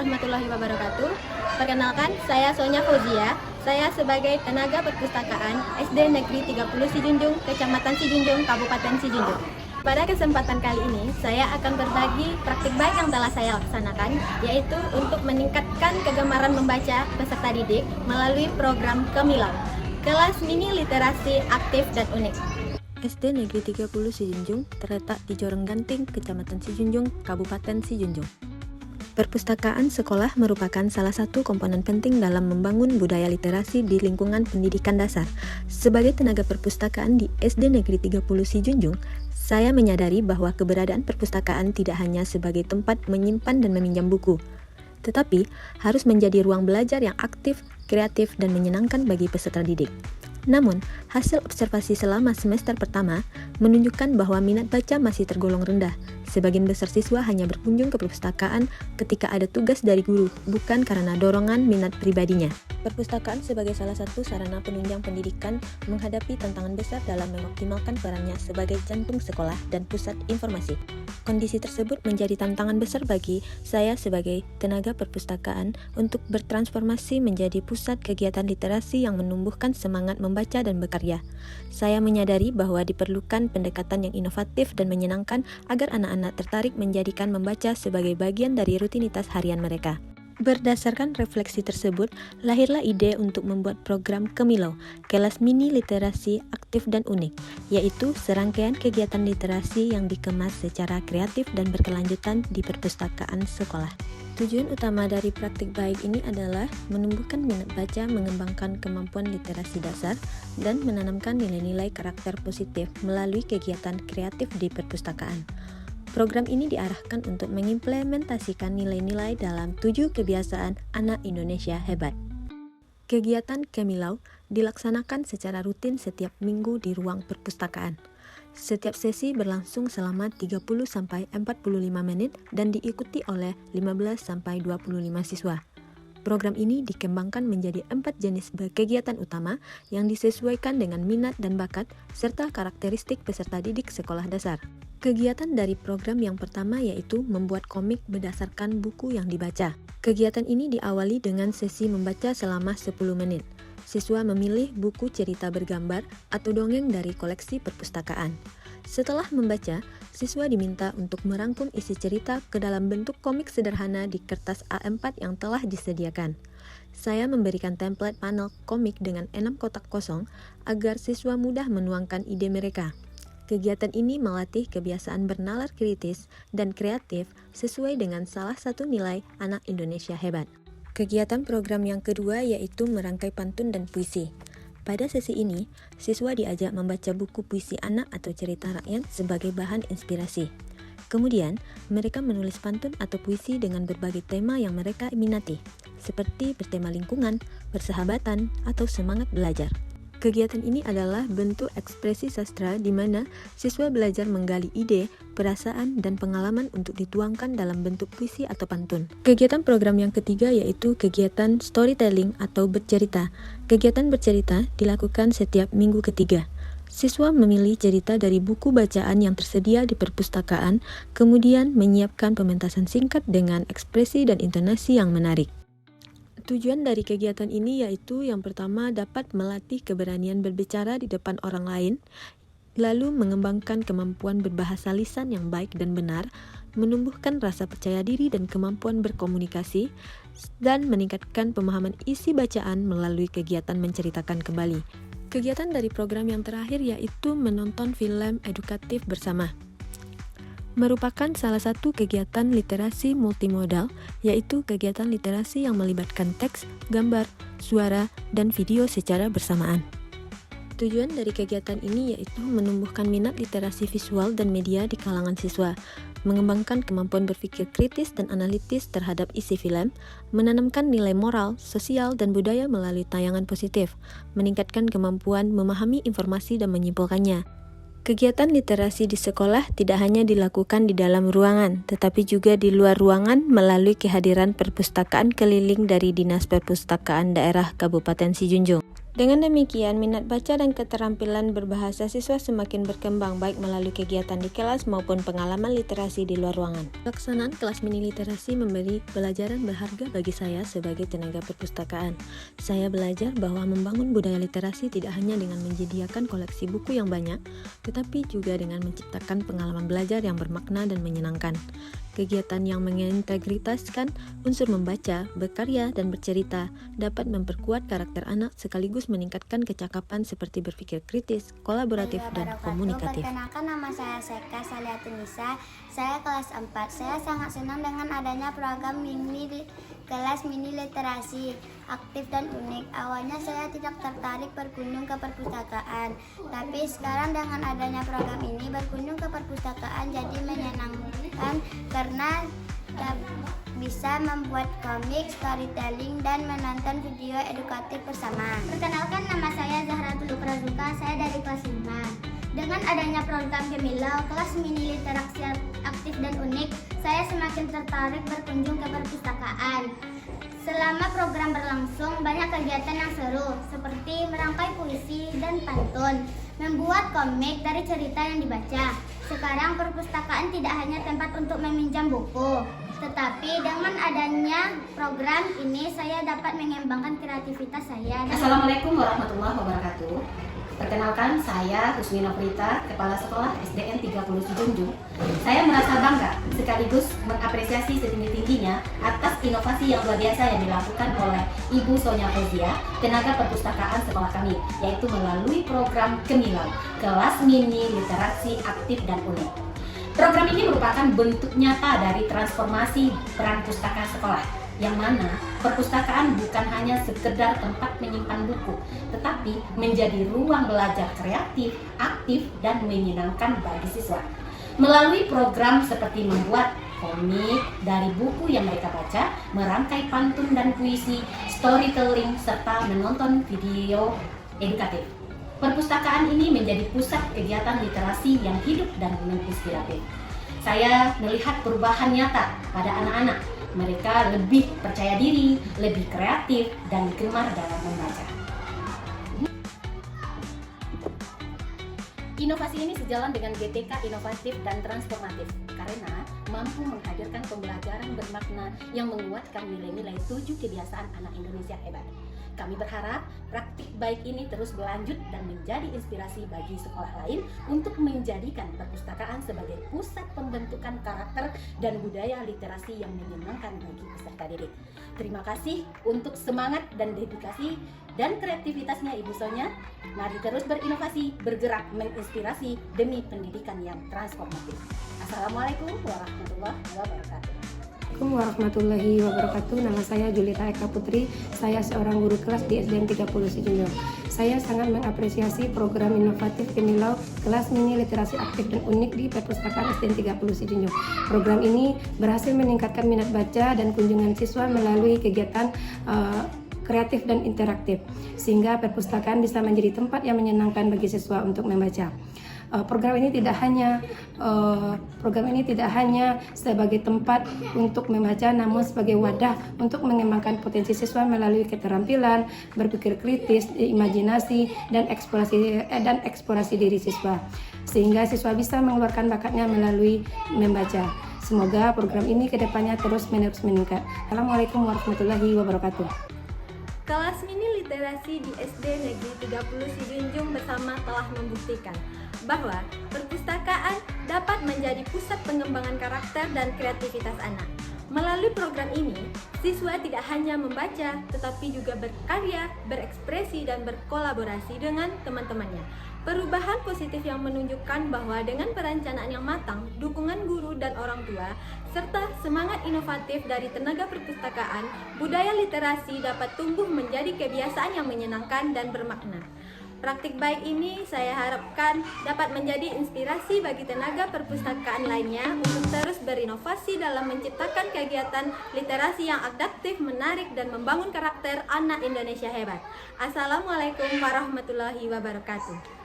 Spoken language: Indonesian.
warahmatullahi wabarakatuh. Perkenalkan, saya Sonya Fauzia. Saya sebagai tenaga perpustakaan SD Negeri 30 Sijunjung, Kecamatan Sijunjung, Kabupaten Sijunjung. Pada kesempatan kali ini, saya akan berbagi praktik baik yang telah saya laksanakan, yaitu untuk meningkatkan kegemaran membaca peserta didik melalui program Kemilau, kelas mini literasi aktif dan unik. SD Negeri 30 Sijunjung terletak di Jorong Ganting, Kecamatan Sijunjung, Kabupaten Sijunjung. Perpustakaan sekolah merupakan salah satu komponen penting dalam membangun budaya literasi di lingkungan pendidikan dasar. Sebagai tenaga perpustakaan di SD Negeri 30 Sijunjung, saya menyadari bahwa keberadaan perpustakaan tidak hanya sebagai tempat menyimpan dan meminjam buku, tetapi harus menjadi ruang belajar yang aktif, kreatif, dan menyenangkan bagi peserta didik. Namun, hasil observasi selama semester pertama menunjukkan bahwa minat baca masih tergolong rendah. Sebagian besar siswa hanya berkunjung ke perpustakaan ketika ada tugas dari guru, bukan karena dorongan minat pribadinya. Perpustakaan sebagai salah satu sarana penunjang pendidikan menghadapi tantangan besar dalam mengoptimalkan perannya sebagai jantung sekolah dan pusat informasi. Kondisi tersebut menjadi tantangan besar bagi saya sebagai tenaga perpustakaan untuk bertransformasi menjadi pusat kegiatan literasi yang menumbuhkan semangat membaca dan berkarya. Saya menyadari bahwa diperlukan pendekatan yang inovatif dan menyenangkan agar anak-anak tertarik menjadikan membaca sebagai bagian dari rutinitas harian mereka. Berdasarkan refleksi tersebut, lahirlah ide untuk membuat program Kemilau, kelas mini literasi aktif dan unik, yaitu serangkaian kegiatan literasi yang dikemas secara kreatif dan berkelanjutan di perpustakaan sekolah. Tujuan utama dari praktik baik ini adalah menumbuhkan minat baca, mengembangkan kemampuan literasi dasar, dan menanamkan nilai-nilai karakter positif melalui kegiatan kreatif di perpustakaan. Program ini diarahkan untuk mengimplementasikan nilai-nilai dalam 7 kebiasaan anak Indonesia hebat. Kegiatan Kemilau dilaksanakan secara rutin setiap minggu di ruang perpustakaan. Setiap sesi berlangsung selama 30-45 menit dan diikuti oleh 15-25 siswa. Program ini dikembangkan menjadi 4 jenis kegiatan utama yang disesuaikan dengan minat dan bakat serta karakteristik peserta didik sekolah dasar. Kegiatan dari program yang pertama yaitu membuat komik berdasarkan buku yang dibaca. Kegiatan ini diawali dengan sesi membaca selama 10 menit. Siswa memilih buku cerita bergambar atau dongeng dari koleksi perpustakaan. Setelah membaca, siswa diminta untuk merangkum isi cerita ke dalam bentuk komik sederhana di kertas A4 yang telah disediakan. Saya memberikan template panel komik dengan 6 kotak kosong agar siswa mudah menuangkan ide mereka. Kegiatan ini melatih kebiasaan bernalar kritis dan kreatif sesuai dengan salah satu nilai anak Indonesia hebat. Kegiatan program yang kedua yaitu merangkai pantun dan puisi. Pada sesi ini, siswa diajak membaca buku puisi anak atau cerita rakyat sebagai bahan inspirasi. Kemudian, mereka menulis pantun atau puisi dengan berbagai tema yang mereka minati, seperti bertema lingkungan, persahabatan, atau semangat belajar. Kegiatan ini adalah bentuk ekspresi sastra di mana siswa belajar menggali ide, perasaan, dan pengalaman untuk dituangkan dalam bentuk puisi atau pantun. Kegiatan program yang ketiga yaitu kegiatan storytelling atau bercerita. Kegiatan bercerita dilakukan setiap minggu ketiga. Siswa memilih cerita dari buku bacaan yang tersedia di perpustakaan, kemudian menyiapkan pementasan singkat dengan ekspresi dan intonasi yang menarik. Tujuan dari kegiatan ini yaitu yang pertama dapat melatih keberanian berbicara di depan orang lain, lalu mengembangkan kemampuan berbahasa lisan yang baik dan benar, menumbuhkan rasa percaya diri dan kemampuan berkomunikasi, dan meningkatkan pemahaman isi bacaan melalui kegiatan menceritakan kembali. Kegiatan dari program yang terakhir yaitu menonton film edukatif bersama. Merupakan salah satu kegiatan literasi multimodal, yaitu kegiatan literasi yang melibatkan teks, gambar, suara, dan video secara bersamaan. Tujuan dari kegiatan ini yaitu menumbuhkan minat literasi visual dan media di kalangan siswa, mengembangkan kemampuan berpikir kritis dan analitis terhadap isi film, menanamkan nilai moral, sosial, dan budaya melalui tayangan positif, meningkatkan kemampuan memahami informasi dan menyimpulkannya. Kegiatan literasi di sekolah tidak hanya dilakukan di dalam ruangan, tetapi juga di luar ruangan melalui kehadiran perpustakaan keliling dari Dinas Perpustakaan Daerah Kabupaten Sijunjung. Dengan demikian, minat baca dan keterampilan berbahasa siswa semakin berkembang baik melalui kegiatan di kelas maupun pengalaman literasi di luar ruangan. Pelaksanaan kelas mini literasi memberi pelajaran berharga bagi saya sebagai tenaga perpustakaan. Saya belajar bahwa membangun budaya literasi tidak hanya dengan menyediakan koleksi buku yang banyak, tetapi juga dengan menciptakan pengalaman belajar yang bermakna dan menyenangkan. Kegiatan yang mengintegritaskan unsur membaca, berkarya, dan bercerita dapat memperkuat karakter anak sekaligus meningkatkan kecakapan seperti berpikir kritis, kolaboratif, dan komunikatif. Perkenalkan, nama saya Seka Saliatunisa. Saya kelas 4. Saya sangat senang dengan adanya program kelas mini literasi aktif dan unik. Awalnya saya tidak tertarik berkunjung ke perpustakaan, tapi sekarang dengan adanya program ini berkunjung ke perpustakaan jadi menyenangkan karena bisa membuat komik, storytelling, dan menonton video edukatif bersama. Perkenalkan, nama saya Zahratul Prazuka, saya dari kelas 5. Dengan adanya program Gemilau, kelas mini literasi aktif dan unik, saya semakin tertarik berkunjung ke perpustakaan. Selama program berlangsung, banyak kegiatan yang seru, seperti merangkai puisi dan pantun, membuat komik dari cerita yang dibaca. Sekarang perpustakaan tidak hanya tempat untuk meminjam buku, tetapi dengan adanya program ini saya dapat mengembangkan kreativitas saya. Assalamualaikum warahmatullahi wabarakatuh. Perkenalkan, saya Husni Nofrita, Kepala Sekolah SDN 30 Sijunjung. Saya merasa bangga sekaligus mengapresiasi setinggi-tingginya atas inovasi yang luar biasa yang dilakukan oleh Ibu Sonya Fauzia, tenaga perpustakaan sekolah kami, yaitu melalui program Gemilau, kelas mini literasi aktif dan unik. Program ini merupakan bentuk nyata dari transformasi peran pustaka sekolah, yang mana perpustakaan bukan hanya sekedar tempat menyimpan buku, tetapi menjadi ruang belajar kreatif, aktif, dan menyenangkan bagi siswa. Melalui program seperti membuat komik dari buku yang mereka baca, merangkai pantun dan puisi, storytelling, serta menonton video edukatif. Perpustakaan ini menjadi pusat kegiatan literasi yang hidup dan menginspiratif. Saya melihat perubahan nyata pada anak-anak. Mereka lebih percaya diri, lebih kreatif, dan gemar dalam membaca. Inovasi ini sejalan dengan GTK inovatif dan transformatif karena mampu menghadirkan pembelajaran bermakna yang menguatkan nilai-nilai 7 kebiasaan anak Indonesia hebat. Kami berharap praktik baik ini terus berlanjut dan menjadi inspirasi bagi sekolah lain untuk menjadikan perpustakaan sebagai pusat pembentukan karakter dan budaya literasi yang menyenangkan bagi peserta didik. Terima kasih untuk semangat dan dedikasi dan kreativitasnya Ibu Sonya. Mari terus berinovasi, bergerak, menginspirasi demi pendidikan yang transformatif. Assalamualaikum warahmatullahi wabarakatuh. Assalamualaikum warahmatullahi wabarakatuh. Nama saya Julita Eka Putri. Saya seorang guru kelas di SDN 30 Sijunjung. Saya sangat mengapresiasi program inovatif Gemilau kelas mini literasi aktif dan unik di perpustakaan SDN 30 Sijunjung. Program ini berhasil meningkatkan minat baca dan kunjungan siswa melalui kegiatan kreatif dan interaktif, sehingga perpustakaan bisa menjadi tempat yang menyenangkan bagi siswa untuk membaca. Program ini tidak hanya sebagai tempat untuk membaca, namun sebagai wadah untuk mengembangkan potensi siswa melalui keterampilan, berpikir kritis, imajinasi, dan eksplorasi diri siswa, sehingga siswa bisa mengeluarkan bakatnya melalui membaca. Semoga program ini kedepannya terus-menerus meningkat. Assalamualaikum warahmatullahi wabarakatuh. Kelas mini literasi di SD Negeri 30 Sijunjung bersama telah membuktikan bahwa perpustakaan dapat menjadi pusat pengembangan karakter dan kreativitas anak. Melalui program ini, siswa tidak hanya membaca, tetapi juga berkarya, berekspresi, dan berkolaborasi dengan teman-temannya. Perubahan positif yang menunjukkan bahwa dengan perencanaan yang matang, dukungan guru dan orang tua, serta semangat inovatif dari tenaga perpustakaan, budaya literasi dapat tumbuh menjadi kebiasaan yang menyenangkan dan bermakna. Praktik baik ini saya harapkan dapat menjadi inspirasi bagi tenaga perpustakaan lainnya untuk terus berinovasi dalam menciptakan kegiatan literasi yang adaptif, menarik, dan membangun karakter anak Indonesia hebat. Assalamualaikum warahmatullahi wabarakatuh.